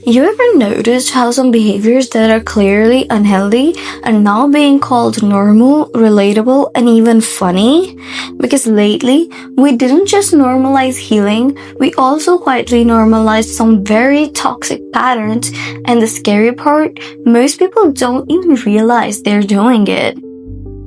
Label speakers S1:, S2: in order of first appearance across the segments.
S1: You ever noticed how some behaviors that are clearly unhealthy are now being called normal, relatable, and even funny? Because lately, we didn't just normalize healing, we also quietly normalized some very toxic patterns, and the scary part, most people don't even realize they're doing it.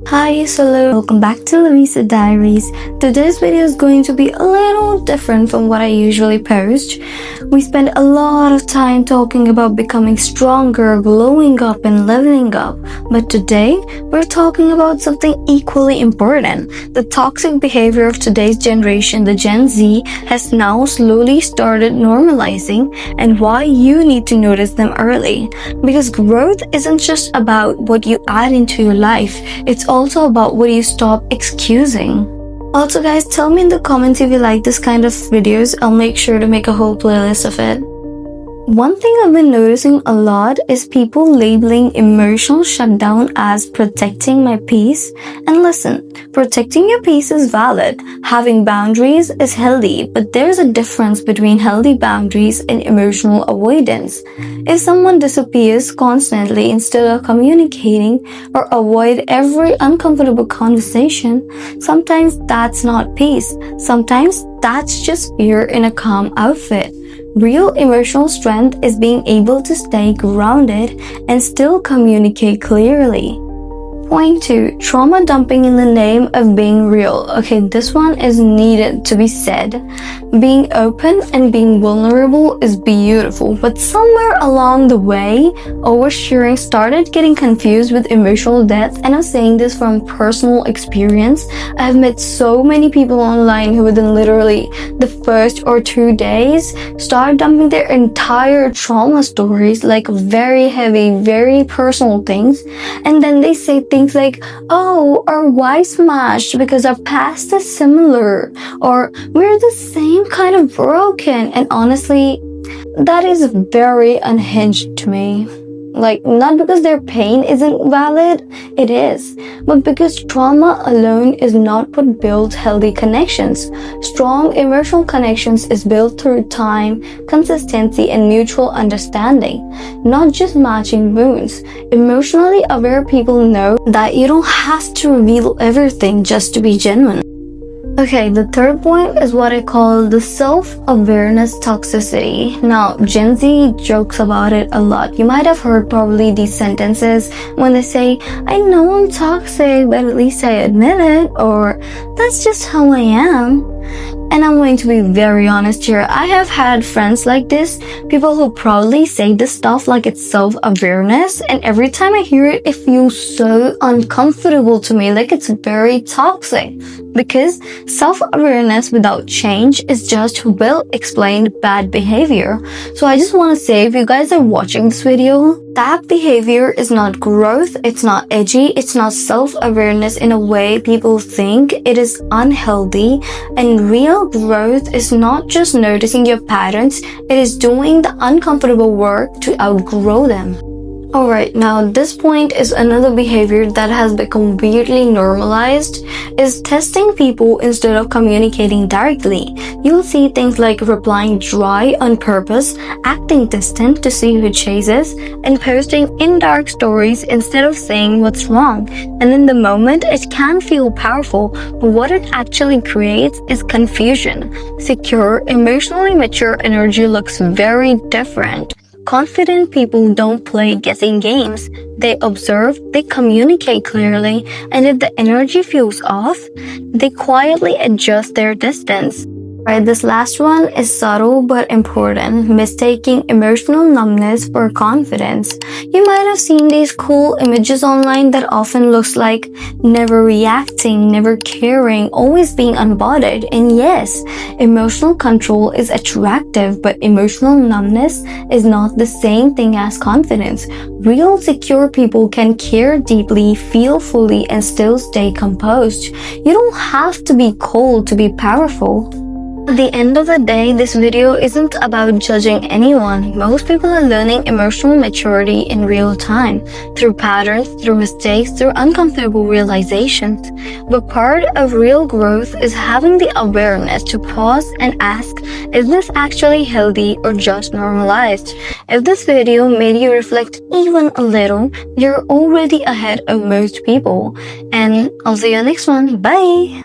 S1: Hi, hello, welcome back to Louisa Diaries. Today's video is going to be a little different from what I usually post. We spend a lot of time talking about becoming stronger, glowing up, and leveling up. But today, we're talking about something equally important. The toxic behavior of today's generation, the Gen Z, has now slowly started normalizing, and why you need to notice them early. Because growth isn't just about what you add into your life, it's also about what you stop excusing. Also guys, tell me in the comments if you like this kind of videos. I'll make sure to make a whole playlist of it. One thing I've been noticing a lot is people labeling emotional shutdown as protecting my peace. And listen, protecting your peace is valid. Having boundaries is healthy, but there's a difference between healthy boundaries and emotional avoidance. If someone disappears constantly instead of communicating or avoid every uncomfortable conversation, sometimes that's not peace. Sometimes that's just fear in a calm outfit. Real emotional strength is being able to stay grounded and still communicate clearly. Point 2. Trauma dumping in the name of being real. Okay, this one is needed to be said. Being open and being vulnerable is beautiful, but somewhere along the way, oversharing started getting confused with emotional depth, and I'm saying this from personal experience. I've met so many people online who within literally the first or 2 days start dumping their entire trauma stories, like very heavy, very personal things, and then they say things like, oh, our wives matched because our past is similar, or we're the same kind of broken. And honestly, that is very unhinged to me. Like, not because their pain isn't valid, it is, but because trauma alone is not what builds healthy connections. Strong emotional connections is built through time, consistency, and mutual understanding, not just matching wounds. Emotionally aware people know that you don't have to reveal everything just to be genuine. Okay, the third point is what I call the self-awareness toxicity. Now, Gen Z jokes about it a lot. You might have heard probably these sentences when they say, I know I'm toxic, but at least I admit it, or that's just how I am. And I'm going to be very honest here. I have had friends like this, people who proudly say this stuff like it's self-awareness, and every time I hear it, it feels so uncomfortable to me, like it's very toxic. Because self-awareness without change is just well-explained bad behavior. So I just want to say, if you guys are watching this video, that behavior is not growth, it's not edgy, it's not self-awareness in a way people think. It is unhealthy, and real growth is not just noticing your patterns, it is doing the uncomfortable work to outgrow them. Alright, now this point is another behavior that has become weirdly normalized, is testing people instead of communicating directly. You'll see things like replying dry on purpose, acting distant to see who chases, and posting indirect stories instead of saying what's wrong. And in the moment, it can feel powerful, but what it actually creates is confusion. Secure, emotionally mature energy looks very different. Confident people don't play guessing games. They observe, they communicate clearly, and if the energy feels off, they quietly adjust their distance. Right, this last one is subtle but important, mistaking emotional numbness for confidence. You might have seen these cool images online that often looks like never reacting, never caring, always being unbothered. And yes, emotional control is attractive, but emotional numbness is not the same thing as confidence. Real secure people can care deeply, feel fully, and still stay composed. You don't have to be cold to be powerful. At the end of the day, this video isn't about judging anyone. Most people are learning emotional maturity in real time, through patterns, through mistakes, through uncomfortable realizations. But part of real growth is having the awareness to pause and ask, is this actually healthy or just normalized? If this video made you reflect even a little, you're already ahead of most people. And I'll see you next one. Bye!